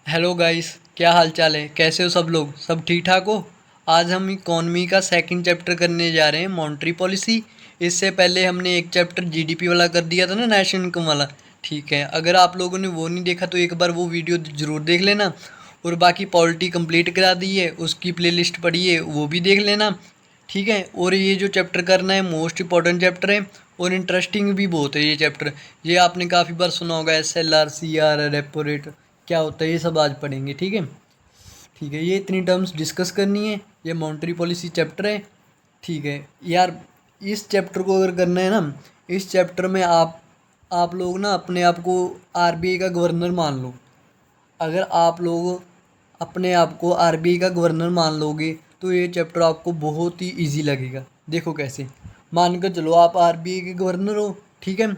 Hello guys, क्या हाल चाल है? कैसे हो सब लोग? सब ठीक ठाक हो? आज हम इकॉनमी का सेकंड चैप्टर करने जा रहे हैं, मॉनेटरी पॉलिसी। इससे पहले हमने एक चैप्टर जीडीपी वाला कर दिया था ना, नेशनल इनकम वाला। ठीक है, अगर आप लोगों ने वो नहीं देखा तो एक बार वो वीडियो ज़रूर देख लेना। और बाकी पॉलिटी कंप्लीट करा दी है, उसकी प्लेलिस्ट पड़ी है, वो भी देख लेना। ठीक है, और ये जो चैप्टर करना है मोस्ट इंपॉर्टेंट चैप्टर है और इंटरेस्टिंग भी बहुत है ये चैप्टर। ये आपने काफ़ी बार सुना होगा, SLR, CR, रेपो रेट क्या होता है, ये सब आज पढ़ेंगे। ठीक है। ठीक है, ये इतनी टर्म्स डिस्कस करनी है। ये मॉनेटरी पॉलिसी चैप्टर है। ठीक है यार, इस चैप्टर को अगर करना है ना, इस चैप्टर में आप लोग ना अपने आप को RBI का गवर्नर मान लो। अगर आप लोग अपने आप को RBI का गवर्नर मान लोगे तो ये चैप्टर आपको बहुत ही इजी लगेगा। देखो कैसे। मान कर चलो आप RBI के गवर्नर हो। ठीक है।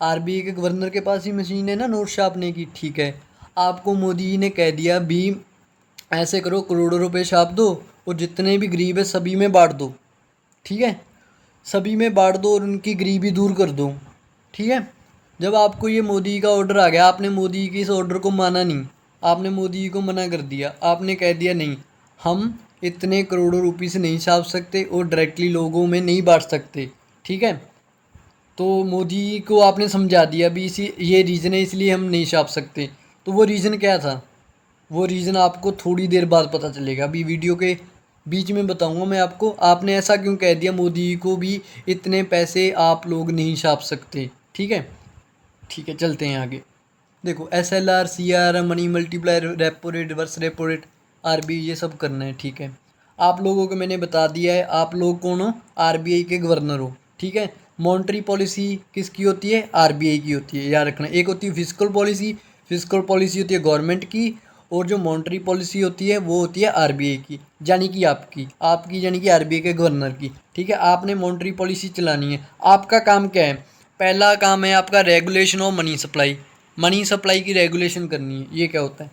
RBI के गवर्नर के पास ही मशीन है ना नोट छापने की। ठीक है। आपको मोदी जी ने कह दिया भी ऐसे करो, करोड़ों रुपए छाप दो और जितने भी गरीब है सभी में बांट दो। ठीक है। सभी में बांट दो और उनकी गरीबी दूर कर दो। ठीक है। जब आपको ये मोदी का ऑर्डर आ गया, आपने मोदी के इस ऑर्डर को माना नहीं। आपने मोदी को मना कर दिया, आपने कह दिया नहीं, हम इतने करोड़ों रुपये से नहीं छाप सकते और डायरेक्टली लोगों में नहीं बांट सकते। ठीक है। तो मोदी को आपने समझा दिया भी इसी ये रीज़न है इसलिए हम नहीं छाप सकते। तो वो रीज़न क्या था? वो रीज़न आपको थोड़ी देर बाद पता चलेगा। अभी वीडियो के बीच में बताऊंगा मैं आपको आपने ऐसा क्यों कह दिया मोदी को भी इतने पैसे आप लोग नहीं छाप सकते। ठीक है। ठीक है, चलते हैं आगे। देखो, SLR, CR, money multiplier, repo rate, reverse repo rate, RBI, ये सब करना है। ठीक है। आप लोगों को मैंने बता दिया है, आप लोग कौन हो? RBI के गवर्नर हो। ठीक है। मॉनेटरी पॉलिसी किसकी होती है? RBI की होती है, याद रखना। एक होती है फिजिकल पॉलिसी, फिजिकल पॉलिसी होती है गवर्नमेंट की। और जो मॉनेटरी पॉलिसी होती है वो होती है RBI की, यानी कि आपकी आपकी यानी कि RBI के गवर्नर की। ठीक है। आपने मॉनेटरी पॉलिसी चलानी है। आपका काम क्या है? पहला काम है आपका regulation of money supply. Money supply की रेगुलेशन करनी है। ये क्या होता है?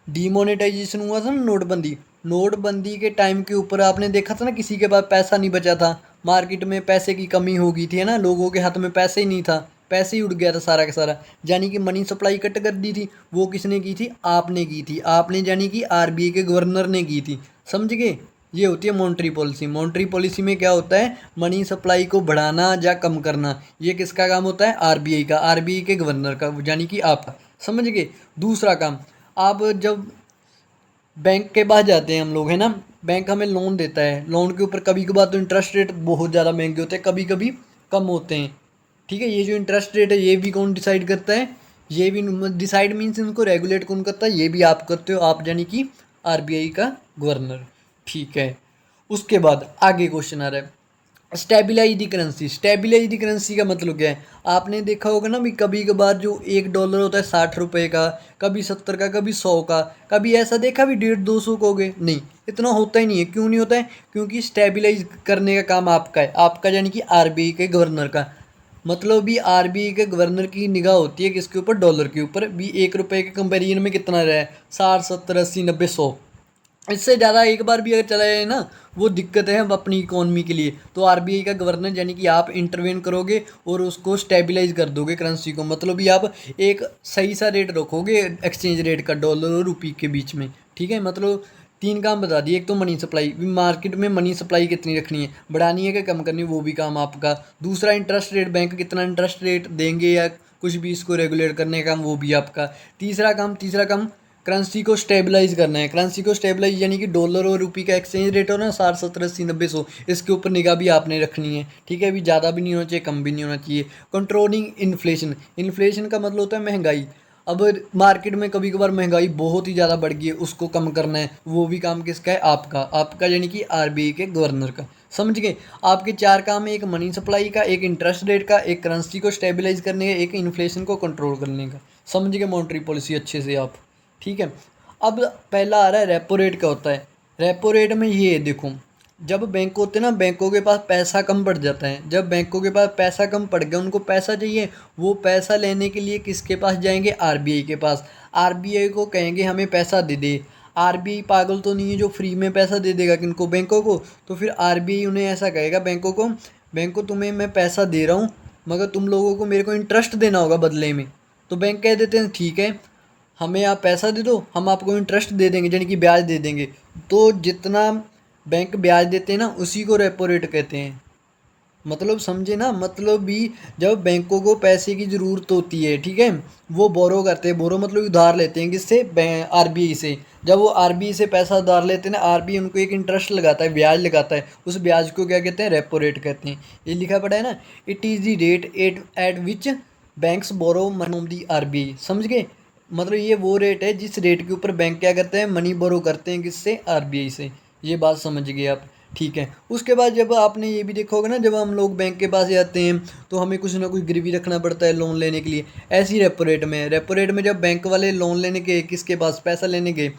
डीमोनेटाइजेशन हुआ था ना, नोटबंदी। नोटबंदी के टाइम के ऊपर आपने देखा था ना, किसी के पास पैसा नहीं बचा था। मार्केट में पैसे की कमी हो गई थी, है ना, लोगों के हाथ में पैसे ही नहीं था। पैसे ही उड़ गया था सारा का सारा। यानी कि मनी सप्लाई कट कर दी थी। वो किसने की थी? आपने की थी। आपने यानी कि RBI के गवर्नर ने की थी। समझ गए? ये होती है मॉनेटरी पॉलिसी। मॉनेटरी पॉलिसी में क्या होता है? मनी सप्लाई को बढ़ाना या कम करना। ये किसका काम होता है? RBI का, RBI के गवर्नर का, यानी कि आपका। समझ गए? दूसरा काम, आप जब बैंक के पास जाते हैं हम लोग, है ना, बैंक हमें लोन देता है। लोन के ऊपर कभी कभार तो इंटरेस्ट रेट बहुत ज़्यादा महंगे होते हैं, कभी कभी कम होते हैं। ठीक है। ये जो इंटरेस्ट रेट है ये भी कौन डिसाइड करता है? ये भी डिसाइड मीन्स इनको रेगुलेट कौन करता है? ये भी आप करते हो, आप यानी कि RBI का गवर्नर। ठीक है। उसके बाद आगे क्वेश्चन आ रहा है, स्टेबिलाइज दी करेंसी। स्टेबिलाइज दी करेंसी का मतलब क्या है? आपने देखा होगा ना भी कभी कभार जो $1 होता है 60 रुपये का, कभी 70 का, कभी 100 का। कभी ऐसा देखा भी 150-200 का हो गए? नहीं, इतना होता ही नहीं है। क्यों नहीं होता है? क्योंकि स्टेबिलाइज करने का काम आपका है, आपका यानी कि RBI के गवर्नर का। मतलब भी RBI के गवर्नर की निगाह होती है किसके ऊपर? डॉलर के ऊपर। भी 1 रुपये के कंपेरिजन में कितना रहा है? 60, 70, 80, 90, 100। इससे ज़्यादा एक बार भी अगर चला जाए ना, वो दिक्कत है अब अपनी इकोनॉमी के लिए। तो RBI का गवर्नर यानी कि आप इंटरवेन करोगे और उसको स्टेबलाइज कर दोगे करेंसी को। मतलब भी आप एक सही सा रेट रखोगे एक्सचेंज रेट का डॉलर और रुपये के बीच में। ठीक है। मतलब तीन काम बता दिए। एक तो मनी सप्लाई, मार्केट में मनी सप्लाई कितनी रखनी है, बढ़ानी है कि कम करनी है, वो भी काम आपका। दूसरा इंटरेस्ट रेट, बैंक कितना इंटरेस्ट रेट देंगे या कुछ भी इसको रेगुलेट करने का काम, वो भी आपका। तीसरा काम करेंसी को स्टेबलाइज करना है। करेंसी को स्टेबलाइज यानी कि डॉलर और रुपये का एक्सचेंज रेट हो ना, 60, 70, 80, 90, 100, इसके ऊपर निगाह भी आपने रखनी है। ठीक है। अभी ज़्यादा भी नहीं होना चाहिए, कम भी नहीं होना चाहिए। Controlling inflation. इन्फ्लेशन का मतलब होता है महंगाई। अब मार्केट में कभी कभार महंगाई बहुत ही ज़्यादा बढ़ गई है, उसको कम करना है। वो भी काम किसका है? आपका। आपका यानी कि RBI के गवर्नर का। समझ गए? आपके चार काम है, एक मनी सप्लाई का, एक इंटरेस्ट रेट का, एक करेंसी को स्टेबलाइज करने का, एक इन्फ्लेशन को कंट्रोल करने का। समझ गए मॉनेटरी पॉलिसी अच्छे से आप? ठीक है। अब पहला आ रहा है रेपो रेट। क्या होता है रेपो रेट में? ये है, देखो, जब बैंक होते हैं ना, बैंकों के पास पैसा कम पड़ जाता है। जब बैंकों के पास पैसा कम पड़ गया, उनको पैसा चाहिए, वो पैसा लेने के लिए किसके पास जाएंगे? RBI के पास। RBI को कहेंगे हमें पैसा दे दे। RBI पागल तो नहीं है जो फ्री में पैसा दे देगा किनको? बैंकों को। तो फिर RBI उन्हें ऐसा कहेगा बैंकों को, बैंकों तुम्हें मैं पैसा दे रहा हूँ मगर तुम लोगों को मेरे को इंटरेस्ट देना होगा बदले में। तो बैंक कह देते हैं ठीक है, हमें आप पैसा दे दो, हम आपको इंटरेस्ट दे देंगे, यानी कि ब्याज दे देंगे। तो जितना बैंक ब्याज देते हैं ना, उसी को रेपो रेट कहते हैं। मतलब समझे ना, मतलब भी जब बैंकों को पैसे की ज़रूरत होती है, ठीक है, वो बोरो करते हैं। बोरो मतलब उधार लेते हैं, किससे? आरबीआई से। जब वो आरबीआई से पैसा उधार लेते हैं ना, आरबीआई उनको एक इंटरेस्ट लगाता है, ब्याज लगाता है। उस ब्याज को क्या कहते हैं? रेपो रेट कहते हैं। ये लिखा पड़ा है ना, it is the rate at which banks borrow money from the RBI. समझ गए? मतलब ये वो रेट है जिस रेट के ऊपर बैंक क्या करते हैं? मनी बोरो करते हैं, किससे? आरबीआई से। ये बात समझ गए आप? ठीक है। उसके बाद जब आपने ये भी देखा होगा ना, जब हम लोग बैंक के पास जाते हैं तो हमें कुछ ना कुछ गिरवी रखना पड़ता है लोन लेने के लिए। ऐसी रेपो रेट में है। रेपो रेट में जब बैंक वाले लोन लेने के किसके पास पैसा लेने गए?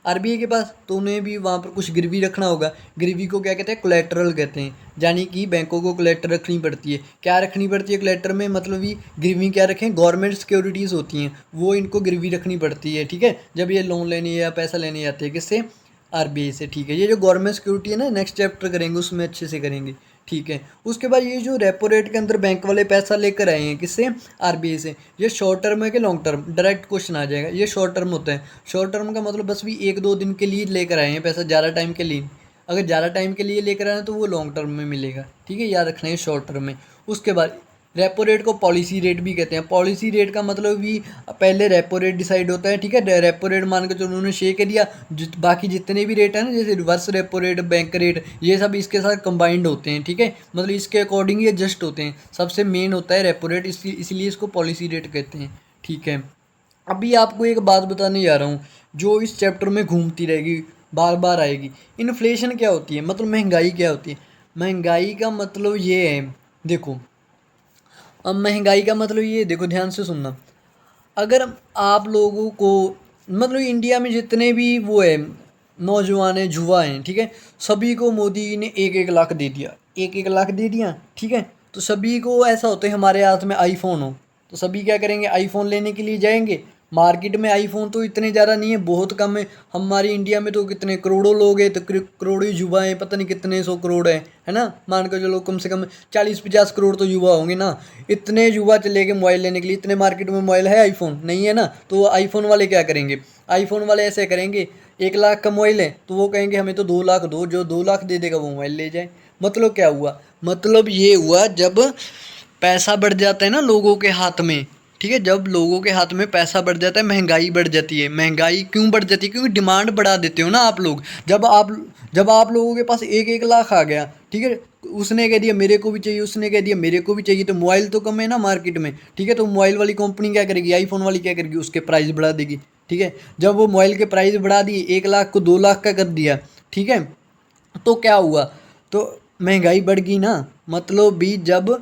आरबीआई के पास, तो उन्हें भी वहाँ पर कुछ गिरवी रखना होगा। गिरवी को क्या कहते हैं? कोलेटरल कहते हैं। यानी कि बैंकों को कोलेटर रखनी पड़ती है। क्या रखनी पड़ती है कोलेटर में? मतलब ये गिरवी क्या रखें? गवर्नमेंट सिक्योरिटीज़ होती हैं, वो इनको गिरवी रखनी पड़ती है। ठीक है, जब ये लोन लेने या पैसा लेने जाते हैं, किससे? आरबीआई से। ठीक है, ये जो गवर्नमेंट सिक्योरिटी है ना, नेक्स्ट चैप्टर करेंगे, उसमें अच्छे से करेंगे। ठीक है। उसके बाद ये जो रेपो रेट के अंदर बैंक वाले पैसा लेकर आए हैं, किससे? आरबीआई से। ये शॉर्ट टर्म है कि लॉन्ग टर्म? डायरेक्ट क्वेश्चन आ जाएगा। ये शॉर्ट टर्म होता है। शॉर्ट टर्म का मतलब बस भी 1-2 दिन के लिए लेकर आए हैं पैसा, ज़्यादा टाइम के लिए। अगर ज़्यादा टाइम के लिए लेकर आए हैं तो वो लॉन्ग टर्म में मिलेगा। ठीक है, याद रखना है शॉर्ट टर्म में। उसके बाद रेपो रेट को पॉलिसी रेट भी कहते हैं। पॉलिसी रेट का मतलब भी पहले रेपो रेट डिसाइड होता है। ठीक है, रेपो रेट मान के चलो उन्होंने शेयर कर दिया, बाकी जितने भी रेट है ना, जैसे reverse repo rate, bank rate, ये सब इसके साथ कंबाइंड होते हैं। ठीक है, मतलब इसके अकॉर्डिंग ये जस्ट होते हैं। सबसे मेन होता है रेपो रेट, इसलिए इसको पॉलिसी रेट कहते हैं। ठीक है, अभी आपको एक बात बताने जा रहा हूँ जो इस चैप्टर में घूमती रहेगी, बार बार आएगी। इन्फ्लेशन क्या होती है? मतलब महंगाई क्या होती है? महंगाई का मतलब ये है, देखो, अब महंगाई का मतलब ये, देखो ध्यान से सुनना। अगर आप लोगों को, मतलब इंडिया में जितने भी वो है, नौजवान हैं, युवा हैं, ठीक है, सभी को मोदी ने 1-1 लाख दे दिया। 1-1 लाख दे दिया, ठीक है। तो सभी को ऐसा होता है हमारे हाथ में आईफोन हो, तो सभी क्या करेंगे? आईफोन लेने के लिए जाएंगे। मार्केट में आईफोन तो इतने ज़्यादा नहीं है, बहुत कम है। हमारी इंडिया में तो कितने करोड़ों लोग हैं, तो करोड़ों युवा हैं, पता नहीं कितने 100 करोड़ है ना। मान कर चलो कम से कम 40-50 करोड़ तो युवा होंगे ना। इतने युवा चले गए मोबाइल लेने के लिए। इतने मार्केट में मोबाइल है, आईफोन नहीं है ना। तो वो आईफोन वाले क्या करेंगे? आईफोन वाले ऐसे करेंगे, 1 लाख का मोबाइल है तो वो कहेंगे हमें तो 2 लाख दो, जो 2 लाख दे देगा वो मोबाइल ले जाए। मतलब क्या हुआ? मतलब ये हुआ, जब पैसा बढ़ जाता है ना लोगों के हाथ में, ठीक है, जब लोगों के हाथ में पैसा बढ़ जाता है, महंगाई बढ़ जाती है। महंगाई क्यों बढ़ जाती है? क्योंकि डिमांड बढ़ा देते हो ना आप लोग। जब आप लोगों के पास 1-1 लाख आ गया, ठीक है, उसने कह दिया मेरे को भी चाहिए, उसने कह दिया मेरे को भी चाहिए, तो मोबाइल तो कम है ना मार्केट में। ठीक है, तो मोबाइल वाली कंपनी क्या करेगी? आईफोन वाली क्या करेगी? उसके प्राइस बढ़ा देगी। ठीक है, जब वो मोबाइल के प्राइस बढ़ा दिए, 1 लाख को 2 लाख का कर दिया, ठीक है, तो क्या हुआ? तो महंगाई बढ़ गई ना। मतलब भी जब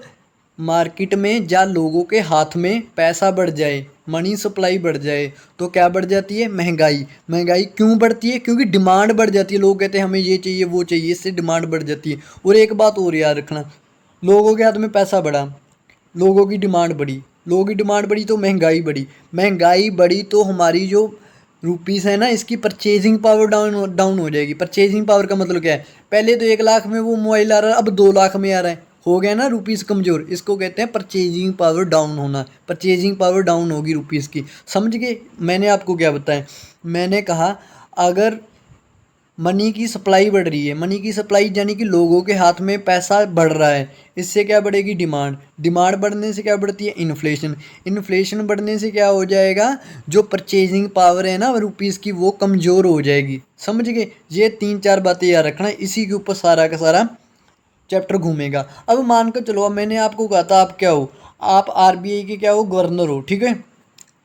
मार्केट में या लोगों के हाथ में पैसा बढ़ जाए, मनी सप्लाई बढ़ जाए, तो क्या बढ़ जाती है? महंगाई। महंगाई क्यों बढ़ती है? क्योंकि डिमांड बढ़ जाती है। लोग कहते हैं हमें ये चाहिए वो चाहिए, इससे डिमांड बढ़ जाती है। और एक बात और याद रखना, लोगों के हाथ में पैसा बढ़ा, लोगों की डिमांड बढ़ी, लोगों की डिमांड बढ़ी तो महंगाई बढ़ी। महंगाई बढ़ी तो हमारी जो रुपीस है ना, इसकी परचेजिंग पावर डाउन डाउन हो जाएगी। परचेजिंग पावर का मतलब क्या है? पहले तो 1 लाख में वो मोबाइल आ रहा है, अब 2 लाख में आ रहा है, हो गया ना रुपीस कमज़ोर। इसको कहते हैं परचेजिंग पावर डाउन होना। परचेजिंग पावर डाउन होगी रुपीस की। समझ गए? मैंने आपको क्या बताया? मैंने कहा अगर मनी की सप्लाई बढ़ रही है, मनी की सप्लाई यानी कि लोगों के हाथ में पैसा बढ़ रहा है, इससे क्या बढ़ेगी? डिमांड। डिमांड बढ़ने से क्या बढ़ती है? इन्फ्लेशन। इन्फ्लेशन बढ़ने से क्या हो जाएगा? जो परचेजिंग पावर है ना रुपीज़ की, वो कमज़ोर हो जाएगी। समझ गए? ये 3-4 बातें याद रखना, इसी के ऊपर सारा का सारा चैप्टर घूमेगा। अब मान कर चलो, अब मैंने आपको कहा था आप क्या हो? आप आरबीआई के क्या हो? गवर्नर हो। ठीक है,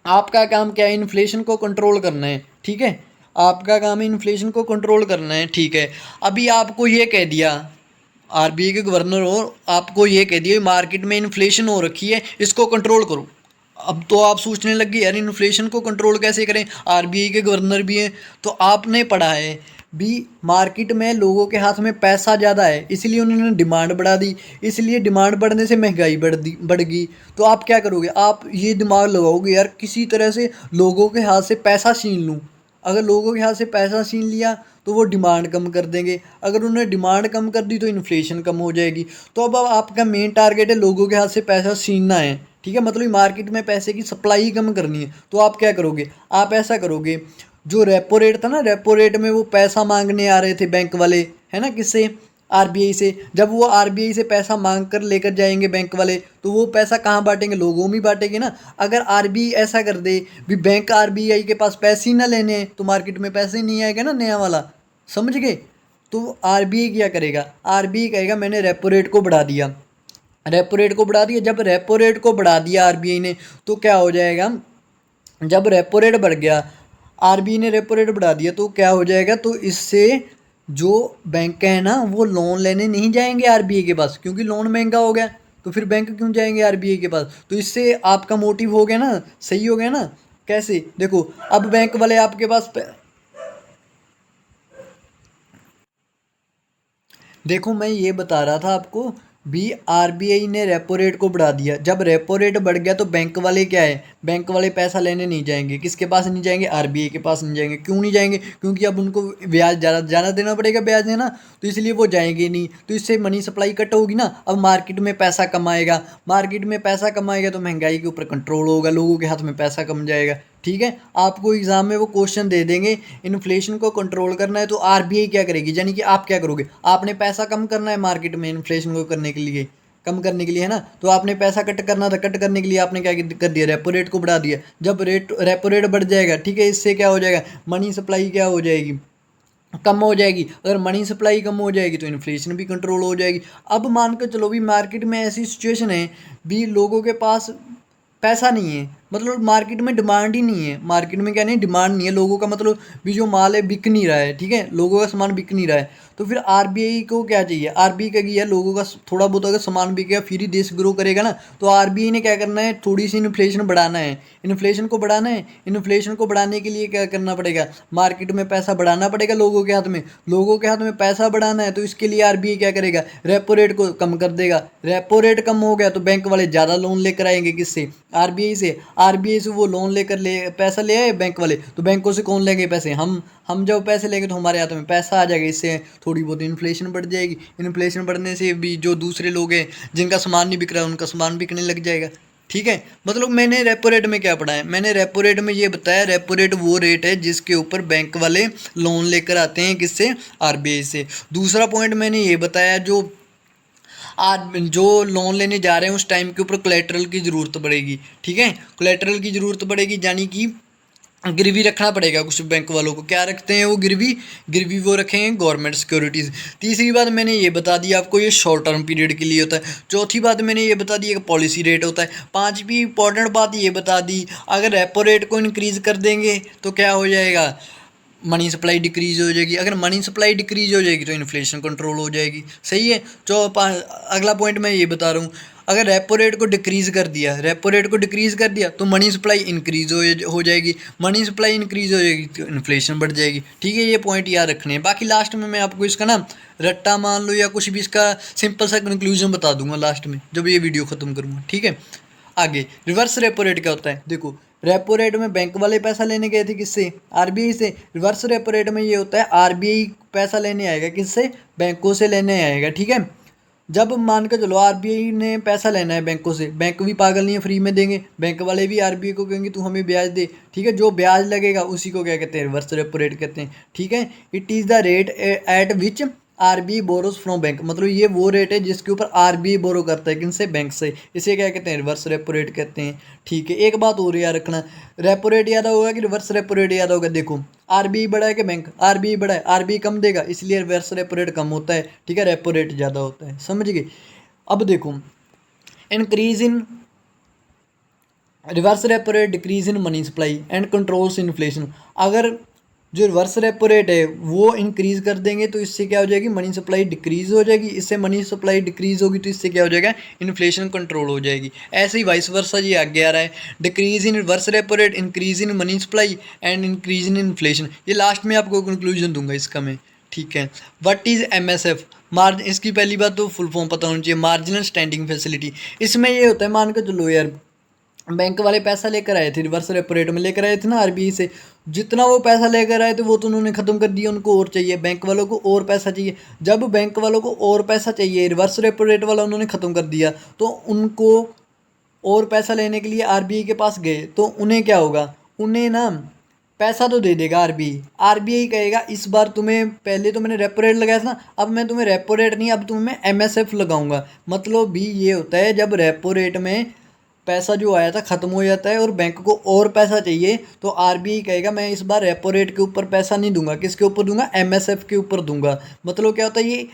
आपका काम क्या है? इन्फ्लेशन को कंट्रोल करना है। ठीक है, आपका काम है इन्फ्लेशन को कंट्रोल करना है। ठीक है, अभी आपको ये कह दिया, आरबीआई के गवर्नर हो, आपको ये कह दिया मार्केट में इन्फ्लेशन हो रखी है, इसको कंट्रोल करो। अब तो आप सोचने लग गए यार इन्फ्लेशन को कंट्रोल कैसे करें? आरबीआई के गवर्नर भी हैं, तो आपने पढ़ा है भी मार्केट में लोगों के हाथ में पैसा ज़्यादा है, इसलिए उन्होंने डिमांड बढ़ा दी। इसलिए डिमांड बढ़ने से महंगाई बढ़ गई। तो आप क्या करोगे? आप ये दिमाग लगाओगे यार किसी तरह से लोगों के हाथ से पैसा छीन लूँ, अगर लोगों के हाथ से पैसा छीन लिया तो वो डिमांड कम कर देंगे, अगर उन्होंने डिमांड कम कर दी तो इन्फ्लेशन कम हो जाएगी। तो अब आपका मेन टारगेट है लोगों के हाथ से पैसा छीनना है, ठीक है, मतलब मार्केट में पैसे की सप्लाई कम करनी है। तो आप क्या करोगे, आप ऐसा करोगे, जो रेपो रेट था ना, रेपो रेट में वो पैसा मांगने आ रहे थे बैंक वाले, है ना, किससे, आरबीआई से। जब वो आरबीआई से पैसा मांग कर लेकर जाएंगे बैंक वाले, तो वो पैसा कहाँ बांटेंगे, लोगों में बांटेंगे ना। अगर आरबीआई ऐसा कर दे भी बैंक आरबीआई के पास पैसे ही ना लेने हैं, तो मार्केट में पैसे ही नहीं आएगा ना नया वाला, समझ गए। तो आरबीआई क्या करेगा, आरबीआई कहेगा मैंने रेपो रेट को बढ़ा दिया, रेपो रेट को बढ़ा दिया। जब रेपो रेट को बढ़ा दिया आरबीआई ने, तो क्या हो जाएगा, जब रेपो रेट बढ़ गया, आरबीआई ने रेपो रेट बढ़ा दिया, तो क्या हो जाएगा, तो इससे जो बैंक है ना वो लोन लेने नहीं जाएंगे आरबीआई के पास, क्योंकि लोन महंगा हो गया। तो फिर बैंक क्यों जाएंगे आरबीआई के पास। तो इससे आपका मोटिव हो गया ना, सही हो गया ना। कैसे, देखो, अब बैंक वाले आपके पास देखो मैं ये बता रहा था आपको भी, आरबीआई ने रेपो रेट को बढ़ा दिया। जब रेपो रेट बढ़ गया तो बैंक वाले क्या है, बैंक वाले पैसा लेने नहीं जाएंगे, किसके पास नहीं जाएंगे, आरबीआई के पास नहीं जाएंगे। क्यों नहीं जाएंगे, क्योंकि अब उनको ब्याज ज़्यादा ज़्यादा देना पड़ेगा, ब्याज है ना, तो इसलिए वो जाएंगे नहीं। तो इससे मनी सप्लाई कट होगी ना, अब मार्केट में पैसा कमाएगा, मार्केट में पैसा कमाएगा तो महंगाई के ऊपर कंट्रोल होगा, लोगों के हाथ में पैसा कम जाएगा, ठीक है। आपको एग्जाम में वो क्वेश्चन दे देंगे, इन्फ्लेशन को कंट्रोल करना है तो आरबीआई क्या करेगी, यानी कि आप क्या करोगे, आपने पैसा कम करना है मार्केट में इन्फ्लेशन को करने के लिए, कम करने के लिए, है ना। तो आपने पैसा कट करना था, कट करने के लिए आपने क्या कर दिया, रेपो रेट को बढ़ा दिया। जब रेपो रेट बढ़ जाएगा, ठीक है, इससे क्या हो जाएगा, मनी सप्लाई क्या हो जाएगी, कम हो जाएगी। अगर मनी सप्लाई कम हो जाएगी तो इन्फ्लेशन भी कंट्रोल हो जाएगी। अब मान कर चलो भी मार्केट में ऐसी सिचुएशन है भी लोगों के पास पैसा नहीं है, मतलब मार्केट में डिमांड ही नहीं है, मार्केट में क्या नहीं, डिमांड नहीं है लोगों का, मतलब भी जो माल है बिक नहीं रहा है, ठीक है, लोगों का सामान बिक नहीं रहा है। तो फिर आरबीआई को क्या चाहिए, आरबीआई का है लोगों का थोड़ा बहुत अगर सामान बिकेगा फिर ही देश ग्रो करेगा ना। तो आरबीआई ने क्या करना है, थोड़ी सी इन्फ्लेशन बढ़ाना है, इन्फ्लेशन को बढ़ाना है। इन्फ्लेशन को बढ़ाने के लिए क्या करना पड़ेगा, मार्केट में पैसा बढ़ाना पड़ेगा लोगों के हाथ में, लोगों के हाथ में पैसा बढ़ाना है। तो इसके लिए आरबीआई क्या करेगा, रेपो रेट को कम कर देगा। रेपो रेट कम हो गया तो बैंक वाले ज़्यादा लोन लेकर आएंगे, किससे, आरबीआई से। आरबीआई से वो लोन लेकर पैसा ले आए बैंक वाले, तो बैंकों से कौन लेंगे पैसे, हम जब पैसे लेंगे तो हमारे हाथ में पैसा आ जाएगा, इससे थोड़ी बहुत इन्फ्लेशन बढ़ जाएगी। इन्फ्लेशन बढ़ने से भी जो दूसरे लोग हैं जिनका सामान नहीं बिक रहा है उनका सामान बिकने लग जाएगा, ठीक है। मतलब मैंने रेपो रेट में क्या पढ़ा है, मैंने रेपो रेट में ये बताया, रेपो रेट वो रेट है जिसके ऊपर बैंक वाले लोन लेकर आते हैं, किससे, आरबीआई से। दूसरा पॉइंट मैंने ये बताया, आज जो लोन लेने जा रहे हैं उस टाइम के ऊपर कोलेटरल की ज़रूरत पड़ेगी, ठीक है, कोलेटरल की ज़रूरत पड़ेगी, यानी कि गिरवी रखना पड़ेगा। कुछ बैंक वालों को क्या रखते हैं वो, गिरवी, गिरवी वो रखेंगे गवर्नमेंट सिक्योरिटीज़। तीसरी बात मैंने ये बता दी आपको, ये शॉर्ट टर्म पीरियड के लिए होता है। चौथी बात मैंने ये बता दी कि पॉलिसी रेट होता है। पांचवी इंपॉर्टेंट बात ये बता दी, अगर रेपो रेट को इंक्रीज़ कर देंगे तो क्या हो जाएगा, मनी सप्लाई डिक्रीज हो जाएगी। अगर मनी सप्लाई डिक्रीज हो जाएगी तो इन्फ्लेशन कंट्रोल हो जाएगी, सही है। अगला पॉइंट मैं ये बता रहा हूँ, अगर रेपो रेट को डिक्रीज़ कर दिया, रेपो रेट को डिक्रीज़ कर दिया तो मनी सप्लाई इंक्रीज हो जाएगी, मनी सप्लाई इंक्रीज हो जाएगी तो इन्फ्लेशन बढ़ जाएगी, ठीक है। ये पॉइंट याद रखने हैं। बाकी लास्ट में मैं आपको इसका ना रट्टा मान लो या कुछ भी इसका सिंपल सा कंक्लूजन बता दूंगा लास्ट में जब ये वीडियो ख़त्म करूँगा, ठीक है। आगे रिवर्स रेपो रेट क्या होता है, देखो, रेपो रेट में बैंक वाले पैसा लेने गए थे, किससे, आरबीआई से। रिवर्स रेपो रेट में ये होता है, आरबीआई पैसा लेने आएगा, किससे, बैंकों से लेने आएगा, ठीक है। जब मान के चलो आरबीआई ने पैसा लेना है बैंकों से, बैंक भी पागल नहीं है फ्री में देंगे, बैंक वाले भी आरबीआई को कहेंगे तू हमें ब्याज दे, ठीक है। जो ब्याज लगेगा उसी को क्या कहते हैं, रिवर्स रेपो रेट कहते हैं, ठीक है। It is the rate at which RBI borrows from bank, मतलब ये वो रेट है जिसके ऊपर आरबीआई बोरो करता है, किनसे, बैंक से। इसे क्या कहते हैं, रिवर्स रेपो रेट कहते हैं, ठीक है। एक बात और याद रखना, रेपो रेट याद होगा कि रिवर्स रेपो रेट याद होगा। देखो, आरबीआई बड़ा है कि बैंक, आरबीआई बड़ा है, आरबीआई कम देगा इसलिए रिवर्स रेपो रेट कम होता है, ठीक है, रेपो रेट ज़्यादा होता है, समझ गए। अब देखो, increase in reverse repo rate decrease in money supply and controls inflation. अगर जो रिवर्स रेपो रेट है वो इंक्रीज़ कर देंगे तो इससे क्या हो जाएगी, मनी सप्लाई डिक्रीज़ हो जाएगी, इससे मनी सप्लाई डिक्रीज़ होगी तो इससे क्या हो जाएगा, इन्फ्लेशन कंट्रोल हो जाएगी। ऐसे ही वाइस वर्सा ये आगे आ रहा है, decrease in reverse repo rate, increase in money supply and increase in inflation. ये लास्ट में आपको कंक्लूजन दूंगा इसका मैं, ठीक है। व्हाट इज़ एमएसएफ, इसकी पहली बात तो फुल फॉर्म पता होना चाहिए, मार्जिनल स्टैंडिंग फैसिलिटी। इसमें ये होता है, मान के चलो यार बैंक वाले पैसा लेकर आए थे, रिवर्स रेपो रेट में लेकर आए थे ना आरबीआई से, जितना वो पैसा लेकर आए थे वो तो उन्होंने ख़त्म कर दिया, उनको और चाहिए, बैंक वालों को और पैसा चाहिए। जब बैंक वालों को और पैसा चाहिए, रिवर्स रेपो रेट वाला उन्होंने ख़त्म कर दिया, तो उनको और पैसा लेने के लिए आरबीआई के पास गए तो उन्हें क्या होगा, उन्हें ना पैसा तो दे देगा आरबीआई। आरबीआई कहेगा इस बार तुम्हें, पहले तो मैंने रेपो रेट लगाया था ना, अब मैं तुम्हें रेपो रेट नहीं, अब तुम्हें मैं एमएसएफ लगाऊंगा। मतलब भी ये होता है जब रेपो रेट में पैसा जो आया था ख़त्म हो जाता है और बैंक को और पैसा चाहिए, तो आरबीआई कहेगा मैं इस बार रेपो रेट के ऊपर पैसा नहीं दूंगा, किसके ऊपर दूंगा, एमएसएफ के ऊपर दूंगा। मतलब क्या होता है, ये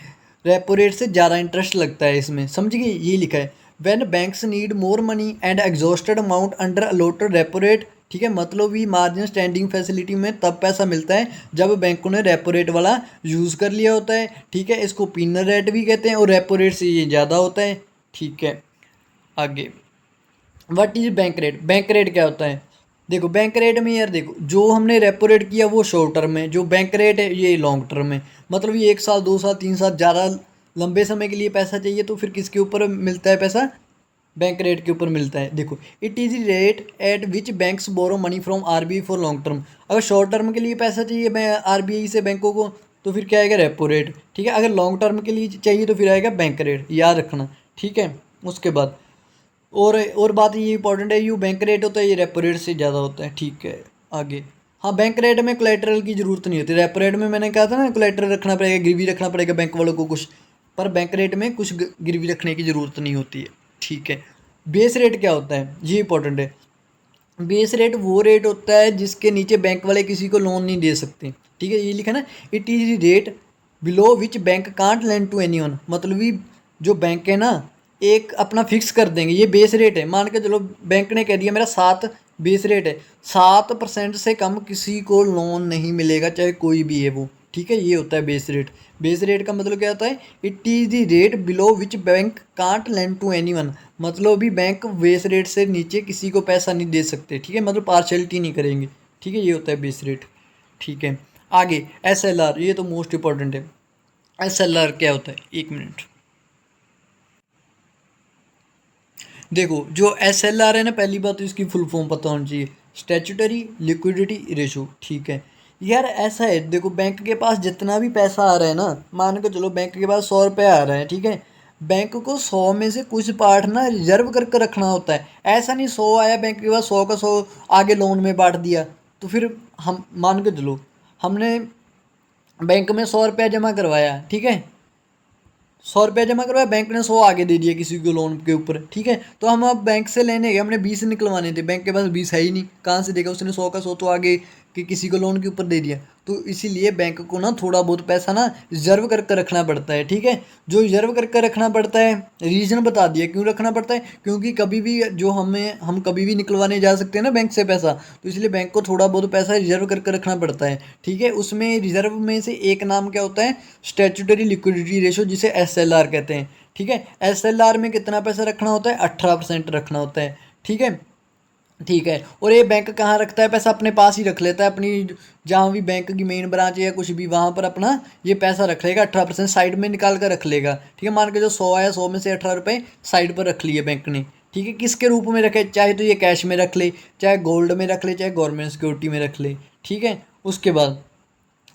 रेपो रेट से ज़्यादा इंटरेस्ट लगता है इसमें, समझ गए, ये लिखा है। When banks need more money and exhausted amount under allotted repo rate, ठीक है, मतलब भी मार्जिन स्टैंडिंग फैसिलिटी में तब पैसा मिलता है जब बैंकों ने रेपो रेट वाला यूज़ कर लिया होता है, ठीक है। इसको पीनल रेट भी कहते हैं और रेपो रेट से ये ज़्यादा होता है, ठीक है। आगे, what is bank rate, bank rate क्या होता है। देखो बैंक रेट में यार, देखो जो हमने रेपो रेट किया वो शॉर्ट टर्म में, जो बैंक रेट है ये लॉन्ग टर्म में। मतलब ये 1 साल 2 साल 3 साल ज़्यादा लंबे समय के लिए पैसा चाहिए तो फिर किसके ऊपर मिलता है पैसा, बैंक रेट के ऊपर मिलता है। देखो, it is rate at which banks borrow money from RBI for long term. अगर शॉर्ट टर्म के लिए पैसा चाहिए आरबीआई से बैंकों को तो फिर क्या आएगा, रेपो रेट, ठीक है। अगर लॉन्ग टर्म के लिए चाहिए तो फिर आएगा बैंक रेट, याद रखना, ठीक है। उसके बाद और बात ये इंपॉर्टेंट है, यू बैंक रेट होता है ये रेपो रेट से ज़्यादा होता है, ठीक है। आगे, हाँ बैंक रेट में कोलेटरल की ज़रूरत नहीं होती, रेपो रेट में मैंने कहा था ना कोलेटरल रखना पड़ेगा, गिरवी रखना पड़ेगा बैंक वालों को कुछ, पर बैंक रेट में कुछ गिरवी रखने की ज़रूरत नहीं होती है, ठीक है। बेस रेट क्या होता है, ये इंपॉर्टेंट है। बेस रेट वो रेट होता है जिसके नीचे बैंक वाले किसी को लोन नहीं दे सकते, ठीक है, ये लिखा ना, it is rate below which bank can't lend to anyone. मतलब भी जो बैंक है ना एक अपना फिक्स कर देंगे, ये बेस रेट है, मान के चलो बैंक ने कह दिया मेरा 7 बेस रेट है, 7% से कम किसी को लोन नहीं मिलेगा चाहे कोई भी है वो, ठीक है, ये होता है बेस रेट। बेस रेट का मतलब क्या होता है, it is the rate below which bank can't lend to anyone. मतलब भी बैंक बेस रेट से नीचे किसी को पैसा नहीं दे सकते, ठीक है, मतलब पार्शलिटी नहीं करेंगे, ठीक है, ये होता है बेस रेट, ठीक है। आगे एसएलआर, ये तो मोस्ट इंपॉर्टेंट है। एसएलआर क्या होता है, 1 मिनट। देखो जो एसएलआर है ना, पहली बात तो इसकी फुल फॉर्म पता होनी चाहिए, स्टैट्यूटरी लिक्विडिटी रेशो, ठीक है। यार ऐसा है, देखो बैंक के पास जितना भी पैसा आ रहा है ना, मान के चलो बैंक के पास 100 रुपये आ रहा है, ठीक है, बैंक को 100 में से कुछ पार्ट ना रिजर्व करके रखना होता है। ऐसा नहीं 100 आया बैंक के पास, 100 का 100 आगे लोन में बांट दिया, तो फिर हम मान के चलो हमने बैंक में 100 रुपया जमा करवाया, ठीक है, 100 रुपया जमा करवाया, बैंक ने 100 आगे दे दिया किसी को लोन के ऊपर, ठीक है। तो हम अब बैंक से लेने गए, हमने 20 निकलवाने थे, बैंक के पास 20 है ही नहीं, कहाँ से देगा, उसने 100 का 100 तो आगे कि किसी को लोन के ऊपर दे दिया। तो इसीलिए बैंक को ना थोड़ा बहुत पैसा ना रिजर्व करके रखना पड़ता है, ठीक है। जो रिजर्व करके रखना पड़ता है, रीज़न बता दिया क्यों रखना पड़ता है, क्योंकि कभी भी जो हम कभी भी निकलवाने जा सकते हैं ना बैंक से पैसा, तो इसलिए बैंक को थोड़ा बहुत पैसा रिजर्व करके रखना पड़ता है, ठीक है। उसमें रिजर्व में से एक नाम क्या होता है, स्टैट्यूटरी लिक्विडिटी रेशो, जिसे एसएलआर कहते हैं, ठीक है। एसएलआर में कितना पैसा रखना होता है, 18% रखना होता है, ठीक है, ठीक है। और ये बैंक कहाँ रखता है पैसा, अपने पास ही रख लेता है, अपनी जहाँ भी बैंक की मेन ब्रांच है या कुछ भी वहाँ पर अपना ये पैसा रख लेगा, 18% साइड में निकाल कर रख लेगा, ठीक है। मान के जो 100 आया, 100 में से 18 रुपये साइड पर रख लिए बैंक ने, ठीक है। किसके रूप में रखे, चाहे तो ये कैश में रख ले, चाहे गोल्ड में रख ले, चाहे गवर्नमेंट सिक्योरिटी में रख ले, ठीक है। उसके बाद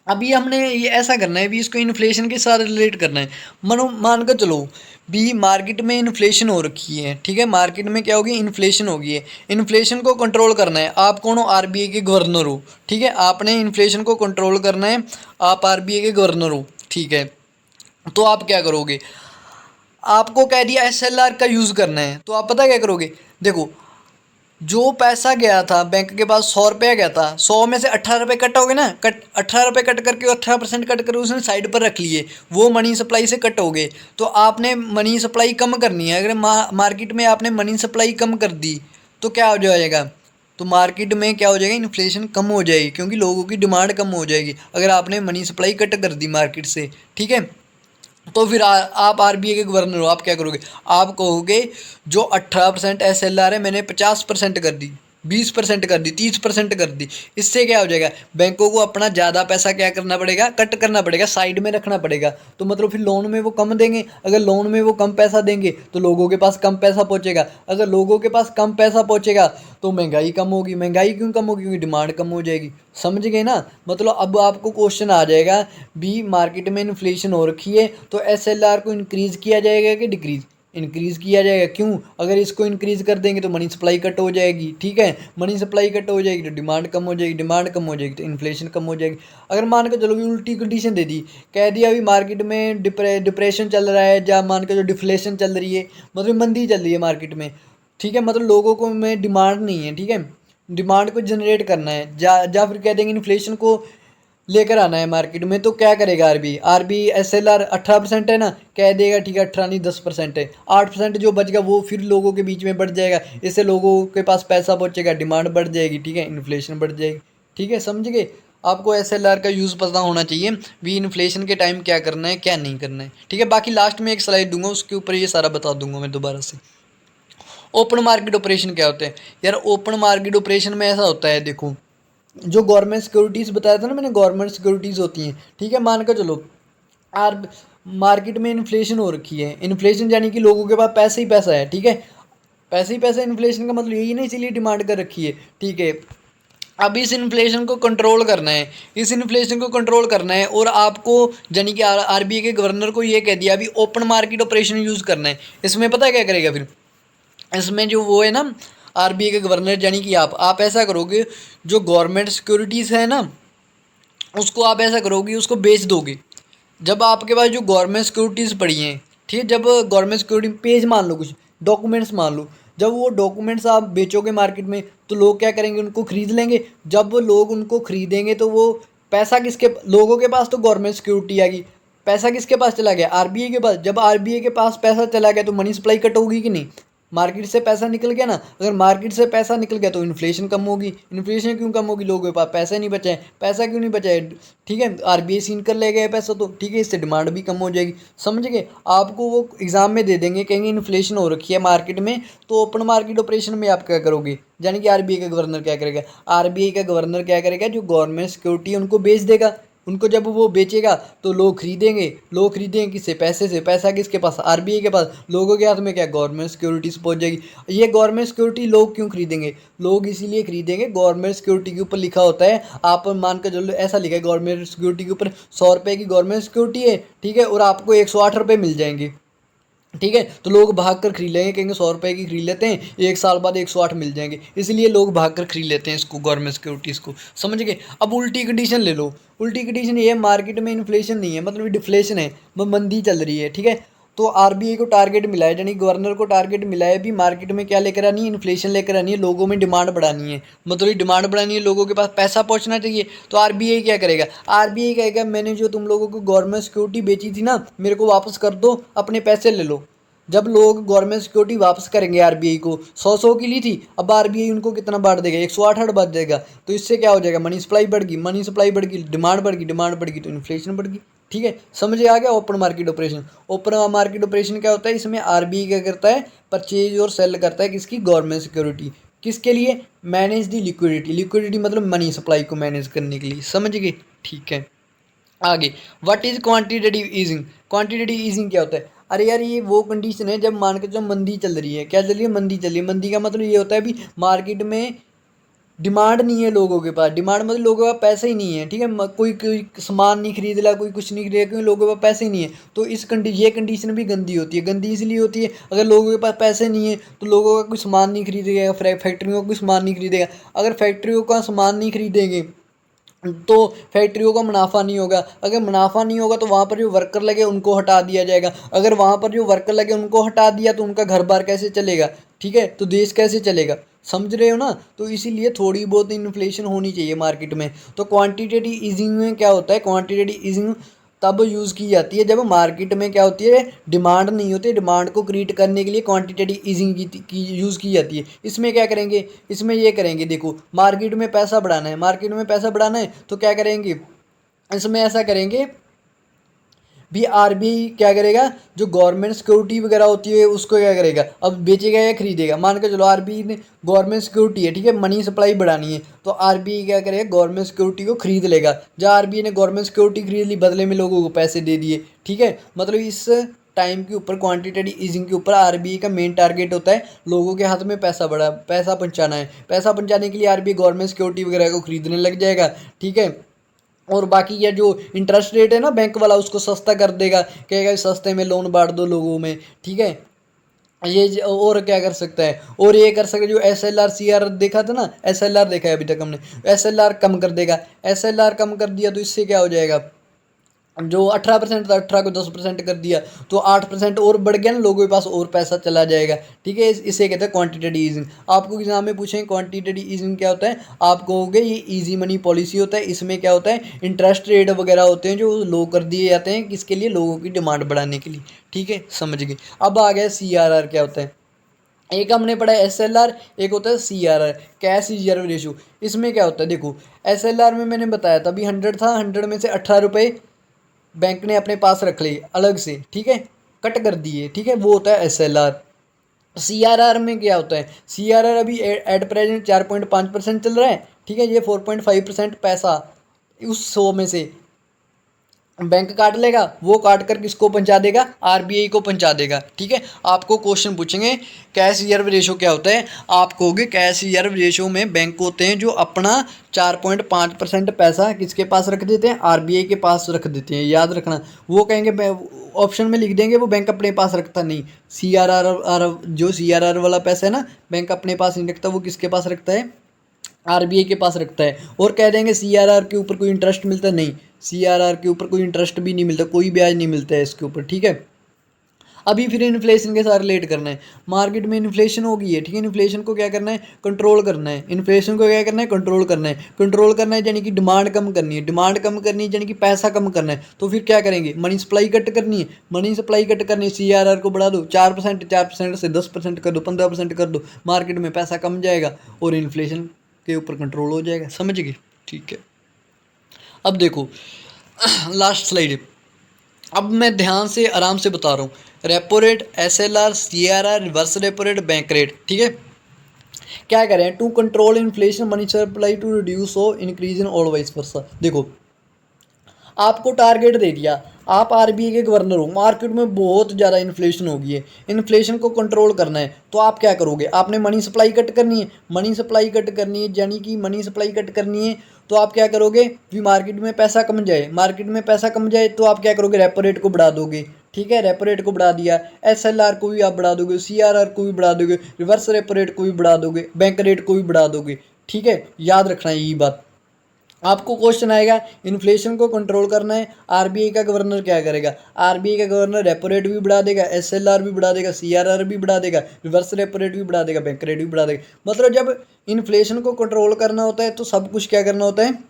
अभी हमने ये ऐसा करना है, भी इसको इन्फ्लेशन के साथ रिलेट करना है। मनो मान कर चलो भी मार्केट में इन्फ्लेशन हो रखी है, ठीक है, मार्केट में क्या होगी, इन्फ्लेशन होगी है। इन्फ्लेशन को कंट्रोल करना है, आप कौन हो, आरबीआई के गवर्नर हो, ठीक है, आपने इन्फ्लेशन को कंट्रोल करना है, आप आरबीआई के गवर्नर हो, ठीक है। तो आप क्या करोगे, आपको कह दिया एसएलआर का यूज़ करना है, तो आप पता क्या करोगे, देखो जो पैसा गया था बैंक के पास, 100 रुपया गया था, 100 में से 18 रुपये कट हो गए ना, 18 रुपये कट करके 18% कट कर उसने साइड पर रख लिए, वो मनी सप्लाई से कट हो गए। तो आपने मनी सप्लाई कम करनी है, अगर मार्केट में आपने मनी सप्लाई कम कर दी तो क्या हो जाएगा, तो मार्केट में क्या हो जाएगा, इन्फ्लेशन कम हो जाएगी, क्योंकि लोगों की डिमांड कम हो जाएगी अगर आपने मनी सप्लाई कट कर दी मार्केट से, ठीक है। तो फिर आप आरबीआई के गवर्नर हो, आप क्या करोगे, आप कहोगे जो 18% एसएलआर है मैंने 50% कर दी, 20% कर दी, 30% कर दी। इससे क्या हो जाएगा, बैंकों को अपना ज़्यादा पैसा क्या करना पड़ेगा, कट करना पड़ेगा, साइड में रखना पड़ेगा। तो मतलब फिर लोन में वो कम देंगे, अगर लोन में वो कम पैसा देंगे तो लोगों के पास कम पैसा पहुंचेगा, अगर लोगों के पास कम पैसा पहुंचेगा तो महंगाई कम होगी, महंगाई क्यों कम होगी, क्योंकि डिमांड कम हो जाएगी। समझ गए ना। मतलब अब आपको क्वेश्चन आ जाएगा, भी मार्केट में इन्फ्लेशन हो रखी है तो SLR को इंक्रीज़ किया जाएगा कि डिक्रीज़, इंक्रीज़ किया जाएगा। क्यों, अगर इसको इंक्रीज़ कर देंगे तो मनी सप्लाई कट हो जाएगी, ठीक है, मनी सप्लाई कट हो जाएगी तो डिमांड कम हो जाएगी, डिमांड कम हो जाएगी तो इन्फ्लेशन कम हो जाएगी। अगर मान के चलो भी उल्टी कंडीशन दे दी, कह दिया अभी मार्केट में डिप्रेशन चल रहा है, या मान के जो डिफ्लेशन चल रही है, मतलब मंदी चल रही है मार्केट में, ठीक है, मतलब लोगों को में डिमांड नहीं है, ठीक है, डिमांड को जनरेट करना है, जा फिर कह देंगे इन्फ्लेशन को लेकर आना है मार्केट में, तो क्या करेगा आरबी SLR 18% है ना, कह देगा ठीक है 18 नहीं 10% है, 8% जो बचेगा वो फिर लोगों के बीच में बढ़ जाएगा, इससे लोगों के पास पैसा पहुंचेगा, डिमांड बढ़ जाएगी, ठीक है, इन्फ्लेशन बढ़ जाएगी। ठीक है, समझ गए। आपको SLR का यूज़ पता होना चाहिए, भी इन्फ्लेशन के टाइम क्या करना है क्या नहीं करना है, ठीक है। बाकी लास्ट में एक स्लाइड दूंगा, उसके ऊपर ये सारा बता दूंगा मैं दोबारा से। ओपन मार्केट ऑपरेशन क्या होता है यार, ओपन मार्केट ऑपरेशन में ऐसा होता है, देखो जो गवर्नमेंट सिक्योरिटीज़ बताया था ना मैंने, गवर्नमेंट सिक्योरिटीज़ होती हैं, ठीक है, मान कर चलो आर मार्केट में इन्फ्लेशन हो रखी है, इन्फ्लेशन यानी कि लोगों के पास पैसे ही पैसा है, ठीक है, पैसे ही पैसा, इन्फ्लेशन का मतलब यही नहीं, इसीलिए डिमांड कर रखी है, ठीक है। अब इस इन्फ्लेशन को कंट्रोल करना है, इस इन्फ्लेशन को कंट्रोल करना है, और आपको यानी कि RBI के गवर्नर को ये कह दिया अभी ओपन मार्केट ऑपरेशन यूज़ करना है। इसमें पता है क्या करेगा फिर, इसमें जो वो है ना RBI के गवर्नर, यानी कि आप ऐसा करोगे, जो गवर्नमेंट सिक्योरिटीज़ है ना उसको आप ऐसा करोगे, उसको बेच दोगे। जब आपके पास जो गवर्नमेंट सिक्योरिटीज़ पड़ी हैं, ठीक है, जब गवर्नमेंट सिक्योरिटी पेज मान लो, कुछ डॉक्यूमेंट्स मान लो, जब वो डॉक्यूमेंट्स आप बेचोगे मार्केट में तो लोग क्या करेंगे, उनको खरीद लेंगे। जब लोग उनको खरीदेंगे तो वो पैसा किसके, लोगों के पास तो गवर्नमेंट सिक्योरिटी आ गई, पैसा किसके पास चला गया, RBI के पास। जब RBI के पास पैसा चला गया तो मनी सप्लाई कट होगी कि नहीं, मार्केट से पैसा निकल गया ना, अगर मार्केट से पैसा निकल गया तो इन्फ्लेशन कम होगी, इन्फ्लेशन क्यों कम होगी, लोगों के पास पैसा नहीं बचा है, पैसा क्यों नहीं बचा है, ठीक है, RBI सीन कर ले गया पैसा तो, ठीक है, इससे डिमांड भी कम हो जाएगी। समझ गए। आपको वो एग्जाम में दे देंगे, कहेंगे इन्फ्लेशन हो रखी है मार्केट में, तो ओपन मार्केट ऑपरेशन में आप क्या करोगे, यानी कि RBI का गवर्नर क्या करेगा, RBI का गवर्नर क्या करेगा, जो गवर्नमेंट सिक्योरिटी है उनको बेच देगा, उनको जब वो बेचेगा तो लोग खरीदेंगे, लोग खरीदेंगे किससे, पैसे से, पैसा किसके पास, RBI के पास, लोगों के हाथ में क्या, गवर्नमेंट सिक्योरिटी से पहुंच जाएगी। ये गवर्नमेंट सिक्योरिटी लोग क्यों खरीदेंगे, लोग इसीलिए खरीदेंगे, गवर्नमेंट सिक्योरिटी के ऊपर लिखा होता है, आप मान कर चलो ऐसा लिखा है गवर्नमेंट सिक्योरिटी के ऊपर 100 रुपये की गवर्नमेंट सिक्योरिटी है, ठीक है, और आपको 108 रुपये मिल जाएंगे, ठीक है, तो लोग भाग कर खरीद लेंगे, कहेंगे 100 रुपये की खरीद लेते हैं, 1 साल बाद 108 मिल जाएंगे, इसलिए लोग भाग कर खरीद लेते हैं इसको, गवर्नमेंट सिक्योरिटीज़ को। समझ गए। अब उल्टी कंडीशन ले लो, उल्टी कंडीशन ये है, मार्केट में इन्फ्लेशन नहीं है, मतलब डिफ्लेशन है, मंदी चल रही है, ठीक है, तो RBI को टारगेट मिला है, यानी गवर्नर को टारगेट मिला है भी मार्केट में क्या लेकर आनी है, इन्फ्लेशन लेकर आनी है, लोगों में डिमांड बढ़ानी है, मतलब ये डिमांड बढ़ानी है, लोगों के पास पैसा पहुंचना चाहिए। तो RBI क्या करेगा, RBI कहेगा मैंने जो तुम लोगों को गवर्नमेंट सिक्योरिटी बेची थी ना, मेरे को वापस कर दो, अपने पैसे ले लो। जब लोग गवर्नमेंट सिक्योरिटी वापस करेंगे RBI को, 100 की ली थी, अब RBI उनको कितना बांट देगा, 108 बांट देगा, तो इससे क्या हो जाएगा, मनी सप्लाई बढ़ गई, मनी सप्लाई बढ़ गई, डिमांड बढ़ गई, डिमांड बढ़ गई तो इन्फ्लेशन बढ़ गई। ठीक है, समझ आ गया। Open market operation, open market operation क्या होता है, इसमें RBI क्या करता है, परचेज और सेल करता है किसकी, गवर्नमेंट सिक्योरिटी, किसके लिए, मैनेज दी लिक्विडिटी, लिक्विडिटी मतलब मनी सप्लाई को मैनेज करने के लिए। समझ गए, ठीक है। आगे, what is quantitative easing, quantitative easing क्या होता है, अरे यार ये वो कंडीशन है जब मान के जो मंदी चल रही है, क्या चल रही है, मंदी चल रही है, मंदी का मतलब ये होता है भी मार्केट में डिमांड नहीं है, लोगों के पास डिमांड मतलब लोगों के पास पैसे ही नहीं है, ठीक है, कोई कोई सामान नहीं खरीद रहा, कोई कुछ नहीं खरीद रहा, क्योंकि लोगों के पास पैसे ही नहीं है, तो ये कंडीशन भी गंदी होती है। गंदी इसलिए होती है, अगर लोगों के पास पैसे नहीं है तो लोगों का कोई सामान नहीं खरीदेगा, फैक्ट्रियों का कोई सामान नहीं खरीदेगा, अगर फैक्ट्रियों का सामान नहीं खरीदेंगे तो फैक्ट्रियों का मुनाफा नहीं होगा, अगर मुनाफा नहीं होगा तो वहाँ पर जो वर्कर लगे उनको हटा दिया जाएगा, अगर वहाँ पर जो वर्कर लगे उनको हटा दिया तो उनका घर बार कैसे चलेगा, ठीक है, तो देश कैसे चलेगा। समझ रहे हो ना, तो इसीलिए थोड़ी बहुत इन्फ्लेशन होनी चाहिए मार्केट में। तो क्वांटिटेटिव ईजिंग में क्या होता है, क्वांटिटेटिव ईजिंग तब यूज़ की जाती है जब मार्केट में क्या होती है, डिमांड नहीं होती, डिमांड को क्रिएट करने के लिए क्वांटिटेटिव ईजिंग की यूज़ की जाती है। इसमें क्या करेंगे, इसमें ये करेंगे, देखो मार्केट में पैसा बढ़ाना है, मार्केट में पैसा बढ़ाना है तो क्या करेंगे, इसमें ऐसा करेंगे भी आरबीआई क्या करेगा, जो गवर्नमेंट सिक्योरिटी वगैरह होती है उसको क्या करेगा, अब बेचेगा या खरीदेगा। मान के चलो आरबीआई ने गवर्नमेंट सिक्योरिटी है, ठीक है, मनी सप्लाई बढ़ानी है, तो आरबीआई क्या करेगा, गवर्नमेंट सिक्योरिटी को खरीद लेगा। जहाँ आरबीआई ने गवर्नमेंट सिक्योरिटी खरीद ली, बदले में लोगों को पैसे दे दिए, ठीक है। मतलब इस टाइम के ऊपर क्वांटिटेटिव ईजिंग के ऊपर आरबीआई का मेन टारगेट होता है लोगों के हाथ में पैसा पहुंचाना है। पैसा पहुंचाने के लिए आरबीआई गवर्नमेंट सिक्योरिटी वगैरह को खरीदने लग जाएगा, ठीक है। और बाकी ये जो इंटरेस्ट रेट है ना बैंक वाला, उसको सस्ता कर देगा, कहेगा सस्ते में लोन बांट दो लोगों में, ठीक है। और क्या कर सकता है, और ये कर सकता है जो एसएलआर सीआर देखा था ना, एसएलआर देखा है अभी तक हमने, एसएलआर कम कर देगा। एसएलआर कम कर दिया तो इससे क्या हो जाएगा, जो 18% था 18 को 10% कर दिया तो 8% और बढ़ गया ना, लोगों के पास और पैसा चला जाएगा, ठीक है। इसे कहते हैं क्वांटिटेटिव ईजिंग। आपको एग्जाम में पूछेंगे क्वांटिटेटिव ईजिंग क्या होता है, आप कहोगे ये इजी मनी पॉलिसी होता है। इसमें क्या होता है, इंटरेस्ट रेट वगैरह होते हैं जो लो कर दिए जाते हैं, किसके लिए, लोगों की डिमांड बढ़ाने के लिए, ठीक है, समझ गए। अब आ गया सीआरआर क्या होता है। एक हमने पढ़ा एसएलआर, एक होता है सीआरआर, कैश रिजर्व रेशो। इसमें क्या होता है, देखो एसएलआर में मैंने बताया था अभी 100 था, 100 में से 18 रुपये बैंक ने अपने पास रख लिए अलग से, ठीक है, कट कर दिए, ठीक है, वो होता है एसएलआर। सीआरआर में क्या होता है, सीआरआर अभी एट प्रेजेंट 4.5% चल रहा है, ठीक है। ये 4.5% पैसा उस 100 में से बैंक काट लेगा, वो काट कर किसको पहुंचा देगा, आरबीआई को पहुंचा देगा, ठीक है। आपको क्वेश्चन पूछेंगे कैश रिजर्व रेशो क्या होता है, आप कहोगे कैश रिजर्व रेशो में बैंक होते हैं जो अपना 4.5% पैसा किसके पास रख देते हैं, आरबीआई के पास रख देते हैं, याद रखना। वो कहेंगे, ऑप्शन में लिख देंगे वो बैंक अपने पास रखता नहीं। सीआरआर, जो सीआरआर वाला पैसा है ना, बैंक अपने पास नहीं रखता, वो किसके पास रखता है, आरबीआई के पास रखता है। और कह देंगे सीआरआर के ऊपर कोई इंटरेस्ट मिलता नहीं, सीआरआर के ऊपर कोई इंटरेस्ट भी नहीं मिलता, कोई ब्याज नहीं मिलता है इसके ऊपर, ठीक है। अभी फिर इन्फ्लेशन के साथ रिलेट करना है। मार्केट में इन्फ्लेशन हो गई है, ठीक है, इन्फ्लेशन को क्या करना है, कंट्रोल करना है। इन्फ्लेशन को क्या करना है, कंट्रोल करना है। कंट्रोल करना है यानी कि डिमांड कम करनी है, डिमांड कम करनी है यानी कि पैसा कम करना है। तो फिर क्या करेंगे, मनी सप्लाई कट करनी है, मनी सप्लाई कट करनी है, सीआरआर को बढ़ा दो 4%, 4% से 10% कर दो, 15% कर दो, मार्केट में पैसा कम जाएगा और इन्फ्लेशन के ऊपर कंट्रोल हो जाएगा, समझ गए, ठीक है। अब देखो लास्ट स्लाइड, अब मैं ध्यान से आराम से बता रहा हूँ। Repo rate, SLR, CRR, reverse repo rate, bank rate, ठीक है। क्या करें, to control inflation money supply to reduce और increase in all vice versa. देखो आपको टारगेट दे दिया, आप आरबीआई के गवर्नर हो, मार्केट में बहुत ज़्यादा इन्फ्लेशन हो गई है, इन्फ्लेशन को कंट्रोल करना है, तो आप क्या करोगे, आपने मनी सप्लाई कट करनी है, मनी सप्लाई कट करनी है यानी कि मनी सप्लाई कट करनी है, तो आप क्या करोगे, भी मार्केट में पैसा कम जाए, मार्केट में पैसा कम जाए तो आप क्या करोगे, रेपो रेट को बढ़ा दोगे, ठीक है, रेपो रेट को बढ़ा दिया, एसएलआर को भी आप बढ़ा दोगे, सीआरआर को भी बढ़ा दोगे, रिवर्स रेपो रेट को भी बढ़ा दोगे, बैंक रेट को भी बढ़ा दोगे, ठीक है। याद रखना है यही बात। आपको क्वेश्चन आएगा, इन्फ्लेशन को कंट्रोल करना है, आरबीआई का गवर्नर क्या करेगा, आरबीआई का गवर्नर रेपो रेट भी बढ़ा देगा, एसएलआर भी बढ़ा देगा, सीआरआर भी बढ़ा देगा, रिवर्स रेपो रेट भी बढ़ा देगा, बैंक रेट भी बढ़ा देगा। मतलब जब इन्फ्लेशन को कंट्रोल करना होता है तो सब कुछ क्या करना होता है,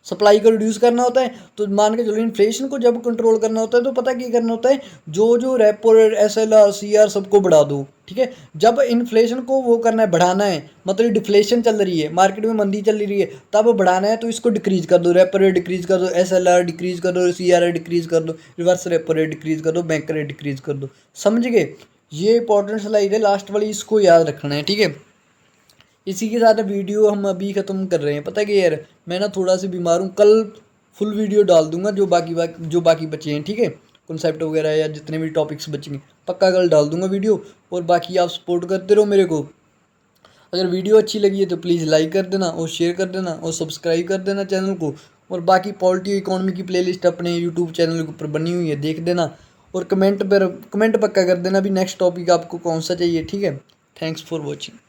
सप्लाई को रिड्यूस करना होता है। तो मान के चलो इन्फ्लेशन को जब कंट्रोल करना होता है तो पता क्या करना होता है, जो जो रेपो रेट, एसएलआर, सीआर सबको बढ़ा दो, ठीक है। जब इन्फ्लेशन को वो करना है, बढ़ाना है, मतलब डिफ्लेशन चल रही है, मार्केट में मंदी चल रही है, तब बढ़ाना है तो इसको डिक्रीज कर दो, रेपो रेट डिक्रीज कर दो, एसएलआर डिक्रीज कर दो, सीआरआर डिक्रीज कर दो, रिवर्स रेपो रेट डिक्रीज कर दो, बैंक रेट डिक्रीज कर दो, समझ गए। ये इंपॉर्टेंट स्लाइड है लास्ट वाली, इसको याद रखना है, ठीक है। इसी के साथ वीडियो हम अभी ख़त्म कर रहे हैं। पता है कि यार मैं ना थोड़ा सा बीमार हूँ, कल फुल वीडियो डाल दूंगा जो बाकी बचे हैं, ठीक है, कॉन्सेप्ट वगैरह या जितने भी टॉपिक्स बचेंगे पक्का कल डाल दूंगा वीडियो। और बाकी आप सपोर्ट करते रहो मेरे को। अगर वीडियो अच्छी लगी है तो प्लीज़ लाइक कर देना और शेयर कर देना और सब्सक्राइब कर देना चैनल को। और बाकी पॉलिटी इकोनॉमी की प्लेलिस्ट अपने यूट्यूब चैनल के ऊपर बनी हुई है, देख देना। और कमेंट पक्का कर देना भी नेक्स्ट टॉपिक आपको कौन सा चाहिए, ठीक है। Thanks for watching.